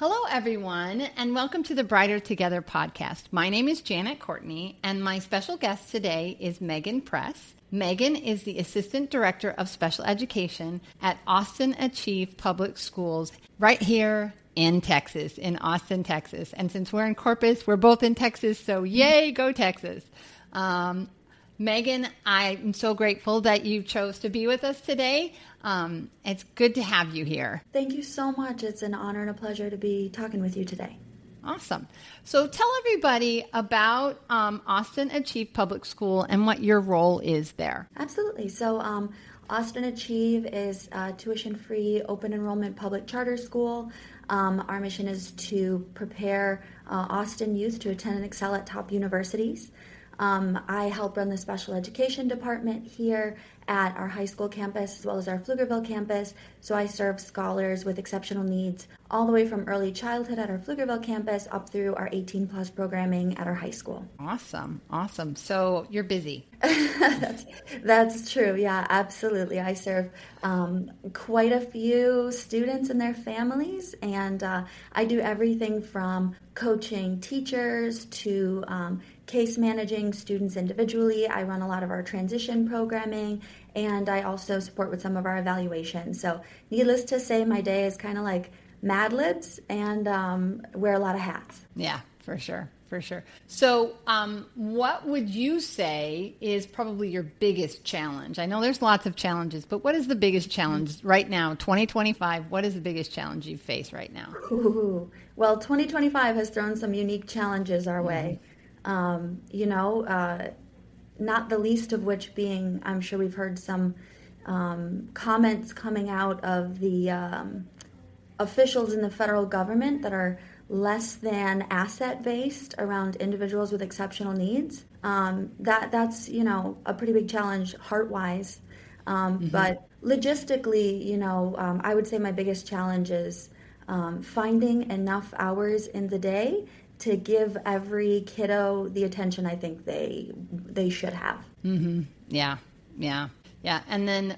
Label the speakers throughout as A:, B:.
A: Hello, everyone, and welcome to the Brighter Together podcast. My name is Janet Courtney, and my special guest today is Megan Press. Megan is the Assistant Director of Special Education at Austin Achieve Public Schools right here in Texas, in Austin, Texas. And since we're in Corpus, we're both in Texas, so yay, go Texas. Megan, I'm so grateful that you chose to be with us today. It's good to have you here.
B: Thank you so much. It's an honor and a pleasure to be talking with you today.
A: Awesome. So tell everybody about Austin Achieve Public School and what your role is there.
B: Absolutely. So Austin Achieve is a tuition-free, open enrollment public charter school. Our mission is to prepare Austin youth to attend and excel at top universities. I help run the special education department here at our high school campus as well as our Pflugerville campus. So I serve scholars with exceptional needs all the way from early childhood at our Pflugerville campus up through our 18 plus programming at our high school.
A: Awesome. So you're busy.
B: That's true. Yeah, absolutely. I serve quite a few students and their families, and I do everything from coaching teachers to case managing students individually. I run a lot of our transition programming, and I also support with some of our evaluations. So needless to say, my day is kind of like Mad Libs and wear a lot of hats.
A: Yeah, for sure. So what would you say is probably your biggest challenge? I know there's lots of challenges, but what is the biggest challenge right now, 2025? What is the biggest challenge you face right now?
B: Ooh. Well, 2025 has thrown some unique challenges our way. Not the least of which being, I'm sure we've heard some comments coming out of the officials in the federal government that are less than asset-based around individuals with exceptional needs. That's a pretty big challenge heart-wise. But logistically, I would say my biggest challenge is finding enough hours in the day to give every kiddo the attention I think they should have.
A: Mm-hmm. Yeah. And then,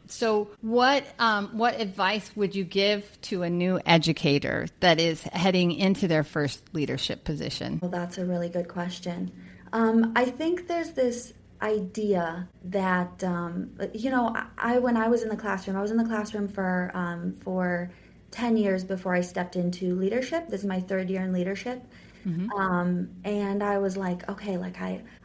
A: so what advice would you give to a new educator that is heading into their first leadership position?
B: Well, that's a really good question. I think there's this idea that, when I was in the classroom, I was in the classroom for 10 years before I stepped into leadership. This is my third year in leadership. Mm-hmm. And I was like, okay,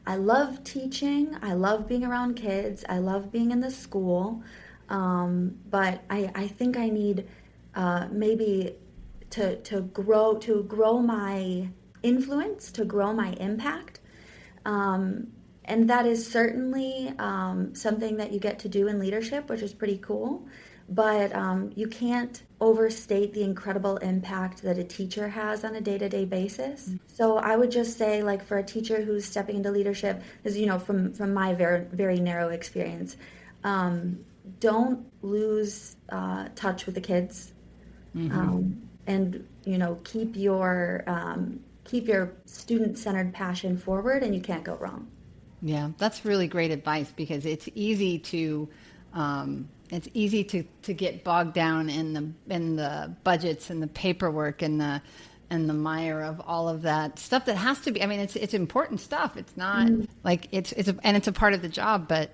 B: I love teaching. I love being around kids. I love being in the school. But I think I need maybe to grow my influence, to grow my impact. And that is certainly something that you get to do in leadership, which is pretty cool. But you can't overstate the incredible impact that a teacher has on a day-to-day basis. Mm-hmm. So I would just say, for a teacher who's stepping into leadership, is from my very, very narrow experience, don't lose touch with the kids, mm-hmm. And keep your student-centered passion forward, and you can't go wrong.
A: Yeah, that's really great advice because it's easy to. It's easy to get bogged down in the budgets and the paperwork and the mire of all of that stuff that has to be. I mean, it's important stuff. It's not it's a part of the job, but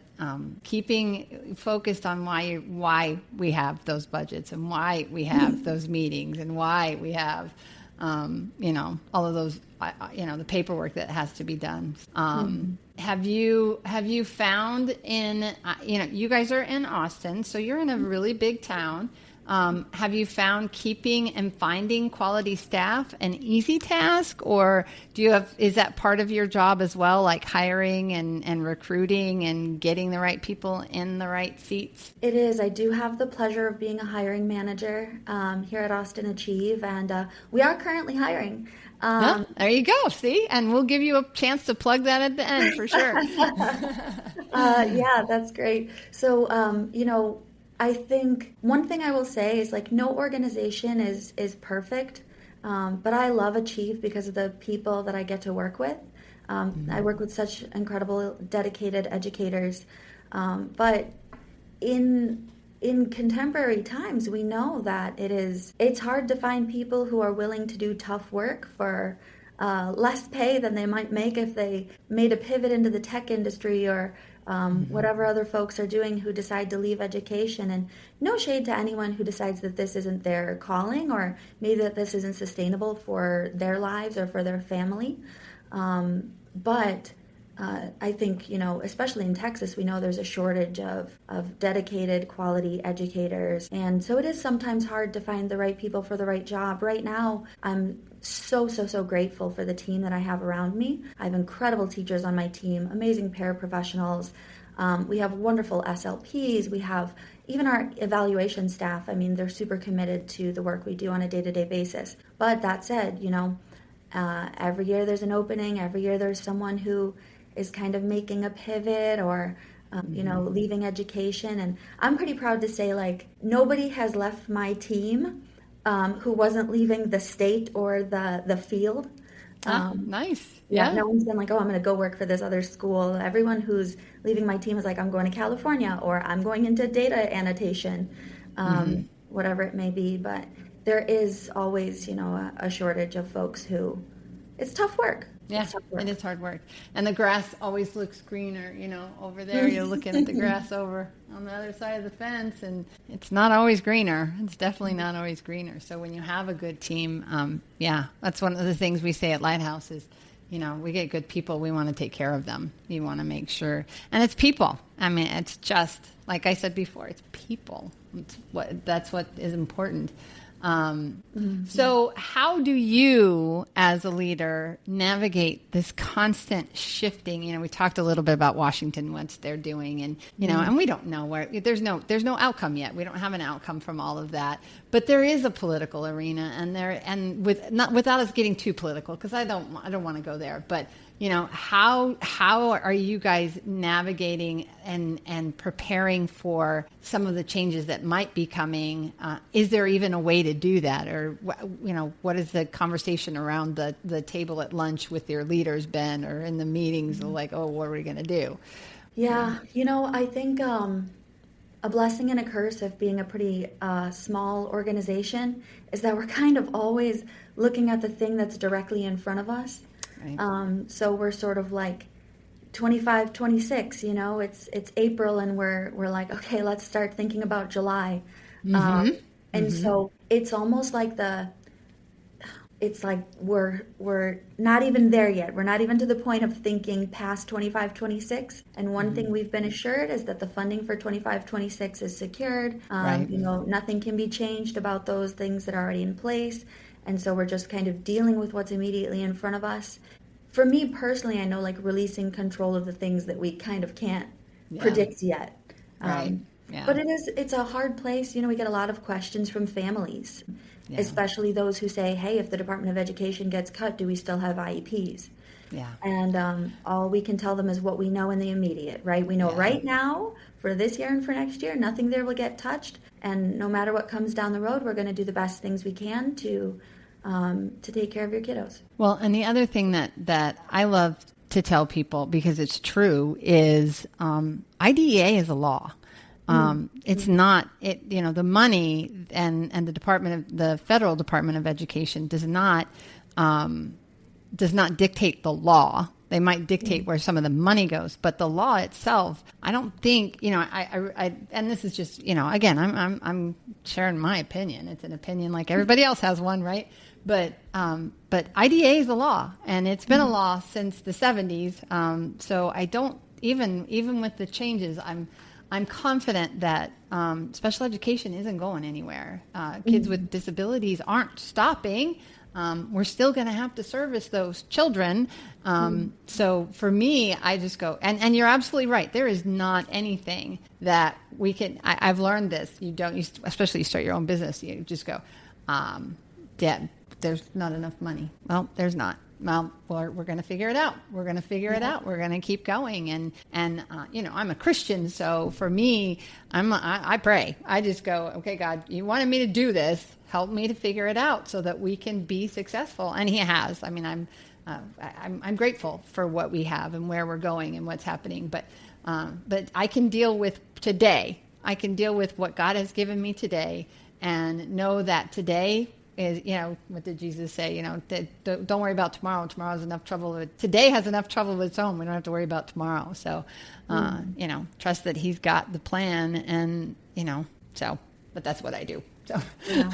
A: keeping focused on why we have those budgets and why we have those meetings and why we have all of those the paperwork that has to be done. Have you found in you guys are in Austin, so you're in a really big town. Have you found keeping and finding quality staff an easy task, or is that part of your job as well, like hiring and recruiting and getting the right people in the right seats?
B: It is. I do have the pleasure of being a hiring manager here at Austin Achieve, and we are currently hiring.
A: There you go. See, and we'll give you a chance to plug that at the end for sure.
B: Yeah, that's great. So, I think one thing I will say is no organization is perfect, but I love Achieve because of the people that I get to work with. I work with such incredible, dedicated educators. But in in contemporary times, we know that it's hard to find people who are willing to do tough work for less pay than they might make if they made a pivot into the tech industry or whatever other folks are doing who decide to leave education. And no shade to anyone who decides that this isn't their calling or maybe that this isn't sustainable for their lives or for their family. But I think, especially in Texas, we know there's a shortage of dedicated quality educators. And so it is sometimes hard to find the right people for the right job. Right now, I'm so grateful for the team that I have around me. I have incredible teachers on my team, amazing paraprofessionals. We have wonderful SLPs. We have even our evaluation staff. I mean, they're super committed to the work we do on a day-to-day basis. But that said, every year there's an opening. Every year there's someone who is kind of making a pivot or, leaving education. And I'm pretty proud to say, like, nobody has left my team who wasn't leaving the state or the field.
A: Nice.
B: Yeah. No one's been like, oh, I'm going to go work for this other school. Everyone who's leaving my team is like, I'm going to California or I'm going into data annotation, whatever it may be. But there is always, a shortage of folks who, it's tough work.
A: Yeah, it is hard work. And the grass always looks greener, over there. You're looking at the grass over on the other side of the fence, and it's not always greener. It's definitely not always greener. So when you have a good team, that's one of the things we say at Lighthouse is, we get good people. We want to take care of them. You want to make sure. And it's people. I mean, it's just, like I said before, it's people. That's what is important. So how do you, as a leader, navigate this constant shifting? We talked a little bit about Washington, what they're doing, and and we don't know where there's no outcome yet. We don't have an outcome from all of that, but there is a political arena, and without us getting too political, because I don't want to go there, but. How are you guys navigating and preparing for some of the changes that might be coming? Is there even a way to do that? Or, what is the conversation around the table at lunch with your leaders been, or in the meetings like, oh, what are we going to do?
B: Yeah, I think a blessing and a curse of being a pretty small organization is that we're kind of always looking at the thing that's directly in front of us. Right. So we're sort of like 25, 26, it's April and we're like, okay, let's start thinking about July. And so it's almost like it's like we're not even there yet. We're not even to the point of thinking past 25, 26. And one thing we've been assured is that the funding for 25, 26 is secured.
A: Right.
B: Nothing can be changed about those things that are already in place. And so we're just kind of dealing with what's immediately in front of us. For me personally, I know like releasing control of the things that we kind of can't predict yet.
A: Right. Yeah.
B: But it's a hard place. We get a lot of questions from families, especially those who say, hey, if the Department of Education gets cut, do we still have IEPs?
A: Yeah.
B: And all we can tell them is what we know in the immediate, right? We know right now for this year and for next year, nothing there will get touched. And no matter what comes down the road, we're going to do the best things we can to take care of your kiddos.
A: Well, and the other thing that I love to tell people, because it's true, is IDEA is a law. It's not the money and the federal Department of Education does not dictate the law. They might dictate where some of the money goes, but the law itself, I don't think, I and this is just, again, I'm sharing my opinion. It's an opinion like everybody else has one, right? But IDA is a law, and it's been a law since the 70s. So I don't, even with the changes, I'm confident that special education isn't going anywhere. Kids with disabilities aren't stopping. We're still going to have to service those children. So for me, I just go, and you're absolutely right. There is not anything that we can, I've learned this. Especially you start your own business, you just go, Deb, there's not enough money. Well, there's not. Well, we're going to figure it out. We're going to figure it out. We're going to keep going. And I'm a Christian. So for me, I pray. I just go, okay, God, you wanted me to do this. Help me to figure it out so that we can be successful. And he has. I mean, I'm grateful for what we have and where we're going and what's happening. But I can deal with today. I can deal with what God has given me today and know that today is, what did Jesus say? Don't worry about tomorrow. Tomorrow has enough trouble. Today has enough trouble of its own. We don't have to worry about tomorrow. So, trust that he's got the plan and, but that's what I do. So.
B: Yeah.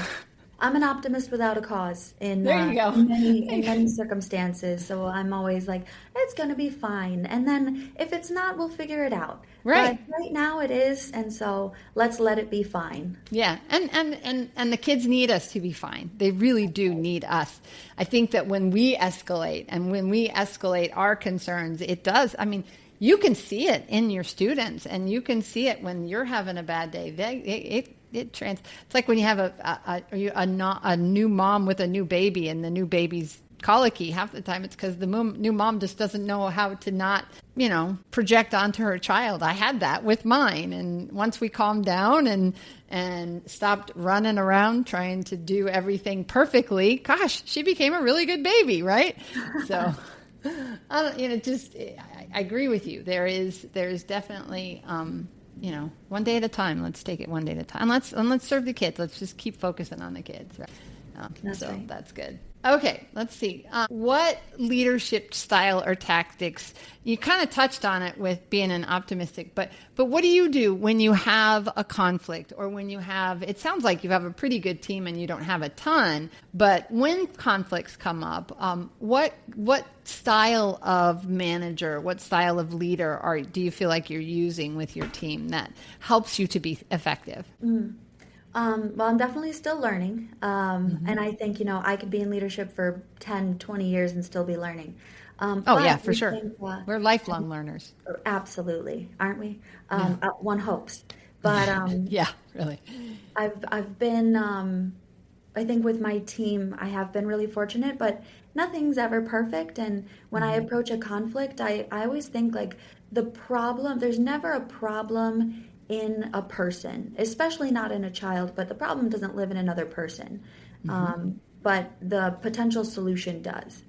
B: I'm an optimist without a cause
A: there you go.
B: in many circumstances. So I'm always like, it's going to be fine. And then if it's not, we'll figure it out.
A: Right.
B: But right now it is. And so let's let it be fine.
A: Yeah. And the kids need us to be fine. They really do need us. I think that when we escalate and when we escalate our concerns, it does. I mean, you can see it in your students and you can see it when you're having a bad day. It's like when you have a new mom with a new baby and the new baby's colicky. Half the time it's because the new mom just doesn't know how to not, project onto her child. I had that with mine. And once we calmed down and stopped running around trying to do everything perfectly, gosh, she became a really good baby, right? So, I agree with you. There's definitely, one day at a time. Let's take it one day at a time. And let's serve the kids. Let's just keep focusing on the kids. Right?
B: That's right.
A: That's good. Okay, let's see. What leadership style or tactics? You kind of touched on it with being an optimistic, but what do you do when you have a conflict or when you have? It sounds like you have a pretty good team and you don't have a ton, but when conflicts come up, what style of manager, what style of leader do you feel like you're using with your team that helps you to be effective?
B: Well, I'm definitely still learning. And I think, I could be in leadership for 10, 20 years and still be learning.
A: Yeah, for sure. We're lifelong learners.
B: Absolutely. Aren't we? One hopes. But
A: yeah, really.
B: I've been, I think with my team, I have been really fortunate, but nothing's ever perfect. And when I approach a conflict, I always think like there's never a problem in a person, especially not in a child, but the problem doesn't live in another person. But the potential solution does.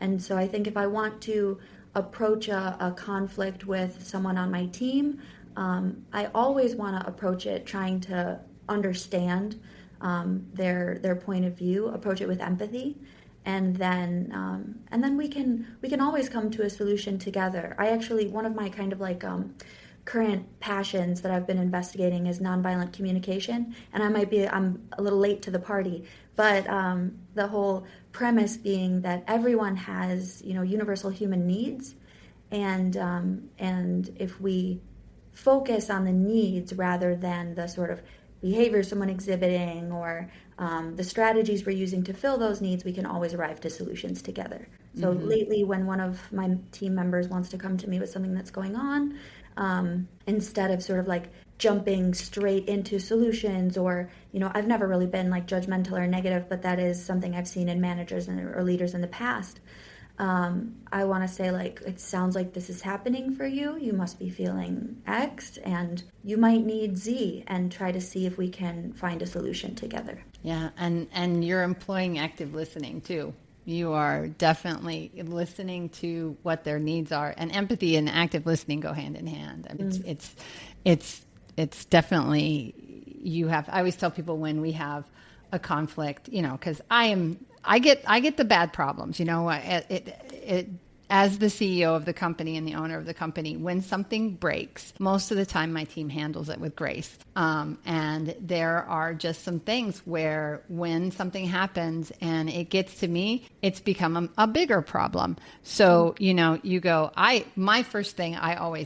B: And so I think if I want to approach a conflict with someone on my team, I always want to approach it trying to understand their point of view, approach it with empathy, and then we can always come to a solution together. One of my kind of like current passions that I've been investigating is nonviolent communication, and I'm a little late to the party, but the whole premise being that everyone has universal human needs, and if we focus on the needs rather than the sort of behavior someone exhibiting or the strategies we're using to fill those needs, we can always arrive to solutions together. So lately, when one of my team members wants to come to me with something that's going on, instead of sort of like jumping straight into solutions or, I've never really been like judgmental or negative, but that is something I've seen in managers or leaders in the past. I want to say like, it sounds like this is happening for you. You must be feeling X and you might need Z, and try to see if we can find a solution together.
A: Yeah. And you're employing active listening too. You are definitely listening to what their needs are, and empathy and active listening go hand in hand. I mean, it's definitely, I always tell people when we have a conflict, cause I get the bad problems, as the CEO of the company and the owner of the company, when something breaks, most of the time my team handles it with grace. And there are just some things where when something happens and it gets to me, it's become a bigger problem. So, you go, my first thing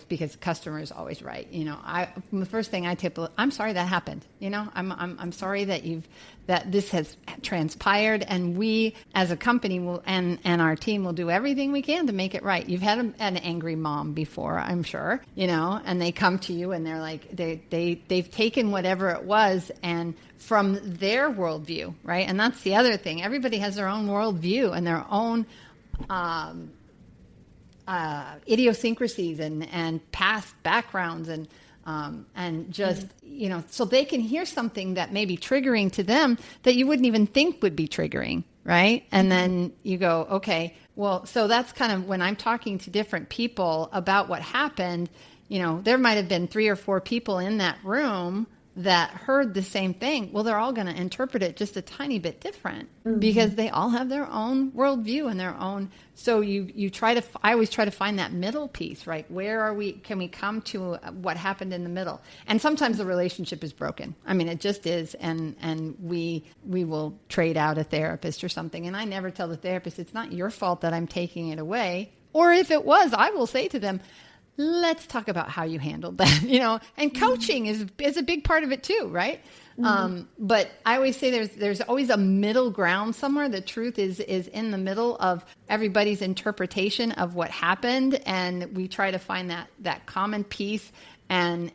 A: because the customer is always right. The first thing I tip, I'm sorry that happened. I'm sorry that this has transpired, and we as a company will, and our team will do everything we can to make it right. You've had an angry mom before, I'm sure, and they come to you and they're like, they've taken whatever it was and from their worldview, right? And that's the other thing. Everybody has their own worldview and their own idiosyncrasies and past backgrounds and just, so they can hear something that may be triggering to them that you wouldn't even think would be triggering, right? And then you go, okay, well, so that's kind of when I'm talking to different people about what happened, there might have been 3 or 4 people in that room that heard the same thing. Well, they're all going to interpret it just a tiny bit different because they all have their own worldview and their own. So I always try to find that middle piece, right? Where can we come to what happened in the middle? And sometimes the relationship is broken. I mean, it just is. And we will trade out a therapist or something. And I never tell the therapist, it's not your fault that I'm taking it away. Or if it was, I will say to them, let's talk about how you handled that, and coaching is a big part of it too, right? But I always say there's always a middle ground somewhere. The truth is in the middle of everybody's interpretation of what happened. And we try to find that common piece and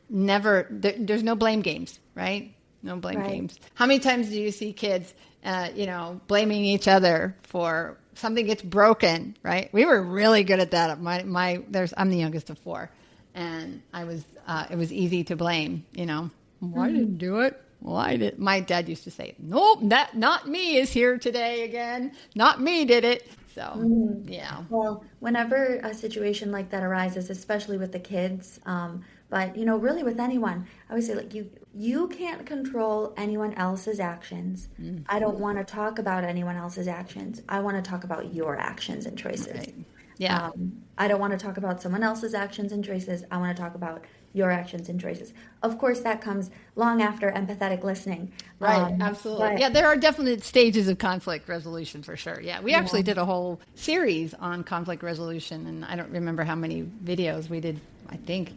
A: never, there's no blame games, right? No blame games. How many times do you see kids, blaming each other for something gets broken, right? We were really good at that. I'm the youngest of 4, and it was easy to blame. Well, I didn't do it. Well, my dad used to say, nope, not me is here today again. Not me did it. So, yeah.
B: Well, whenever a situation like that arises, especially with the kids, but really with anyone, I always say, like, you can't control anyone else's actions. I don't want to talk about anyone else's actions. I want to talk about your actions and choices. Right.
A: Yeah.
B: I don't want to talk about someone else's actions and choices. I want to talk about your actions and choices. Of course, that comes long after empathetic listening.
A: Right, absolutely. Yeah, there are definite stages of conflict resolution for sure. Yeah, we actually did a whole series on conflict resolution, and I don't remember how many videos we did, I think.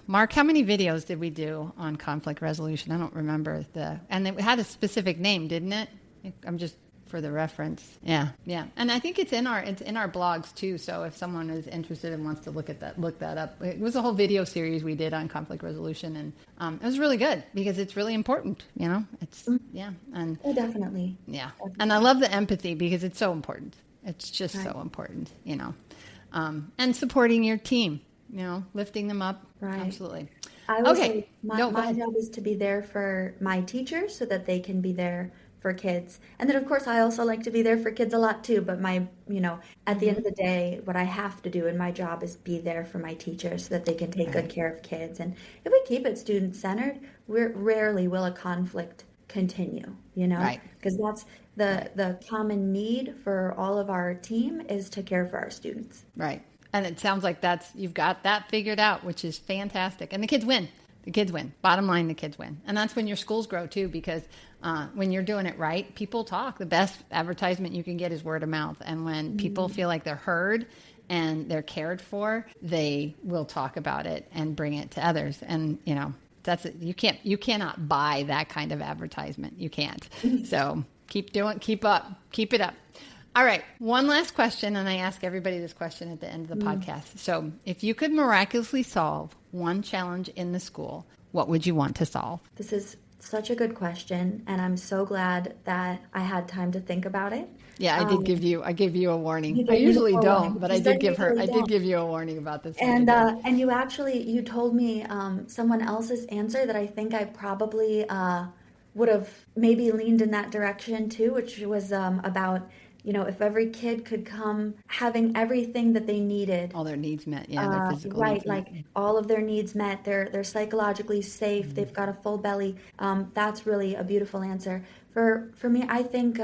A: Mark, how many videos did we do on conflict resolution? I don't remember and it had a specific name, didn't it? I'm just for the reference. Yeah. And I think it's in our blogs too. So if someone is interested and wants to look that up. It was a whole video series we did on conflict resolution, and it was really good because it's really important. It's and
B: definitely.
A: Yeah, definitely. And I love the empathy because it's so important. It's just so important. And supporting your team. Lifting them up.
B: Right.
A: Absolutely.
B: I would say my job is to be there for my teachers so that they can be there for kids. And then, of course, I also like to be there for kids a lot too. But at the end of the day, what I have to do in my job is be there for my teachers so that they can take good care of kids. And if we keep it student-centered, rarely will a conflict continue, because that's the common need for all of our team is to care for our students.
A: Right. And it sounds like you've got that figured out, which is fantastic. And the kids win. Bottom line, the kids win. And that's when your schools grow too, because when you're doing it right, people talk. The best advertisement you can get is word of mouth. And when people feel like they're heard and they're cared for, they will talk about it and bring it to others. And, that's it. You cannot buy that kind of advertisement. You can't. So keep it up. All right. One last question, and I ask everybody this question at the end of the podcast. So if you could miraculously solve one challenge in the school, what would you want to solve?
B: This is such a good question, and I'm so glad that I had time to think about it.
A: Yeah, I gave you a warning. I usually don't, but I did give you a warning about this.
B: And you told me someone else's answer that I think I probably would have maybe leaned in that direction too, which was about if every kid could come having everything that they needed.
A: All their needs met, their physical
B: needs
A: needs met.
B: Like all of their needs met, they're psychologically safe, they've got a full belly. That's really a beautiful answer. For me, I think,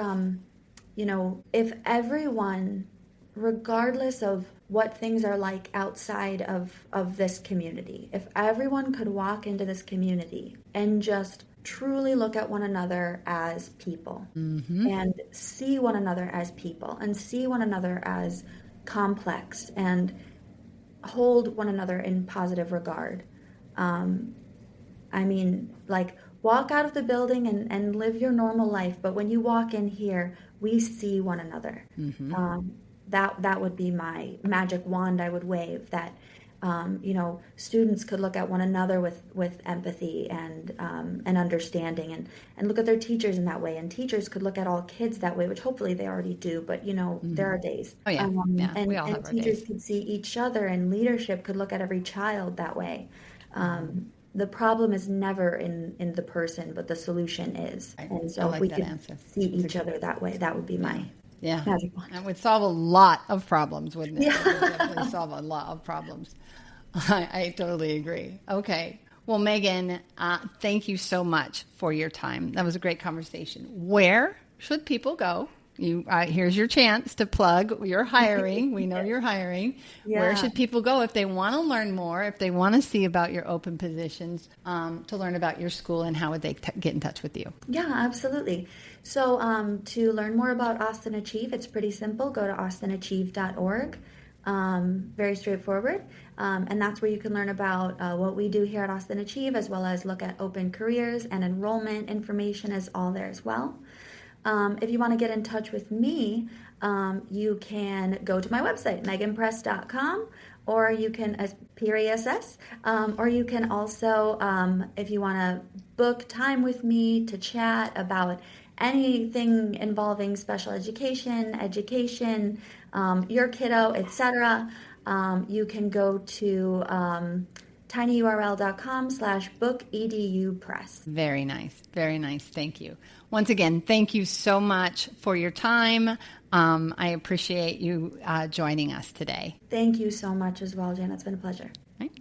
B: if everyone, regardless of what things are like outside of this community, if everyone could walk into this community and just truly look at one another as people and see one another as people and see one another as complex and hold one another in positive regard. Walk out of the building and live your normal life, but when you walk in here, we see one another. That would be my magic wand I would wave, that students could look at one another with empathy and understanding and look at their teachers in that way. And teachers could look at all kids that way, which hopefully they already do, but there are days.
A: Oh yeah.
B: And,
A: we all have
B: and
A: our
B: teachers
A: days.
B: could see each other, and leadership could look at every child that way. The problem is never in the person, but the solution is. And so if we could see each other that way, that would be my magic wand.
A: That would solve a lot of problems, wouldn't it?
B: Yeah.
A: It would definitely solve a lot of problems. I totally agree. Okay. Well, Megan, thank you so much for your time. That was a great conversation. Where should people go? Here's your chance to plug. You're hiring. We know you're hiring. Where
B: Yeah.
A: should people go if they want to learn more, if they want to see about your open positions, to learn about your school, and how would they get in touch with you?
B: Yeah, absolutely. So to learn more about Austin Achieve, it's pretty simple. Go to austinachieve.org. Very straightforward. And that's where you can learn about what we do here at Austin Achieve, as well as look at open careers, and enrollment information is all there as well. If you want to get in touch with me, you can go to my website, meganpress.com, or you can, PRESS, or you can also, if you want to book time with me to chat about anything involving special education, your kiddo, etc., you can go to tinyurl.com/book-edu-press.
A: Very nice. Very nice. Thank you. Once again, thank you so much for your time. I appreciate you joining us today.
B: Thank you so much as well, Jen. It's been a pleasure.
A: Right.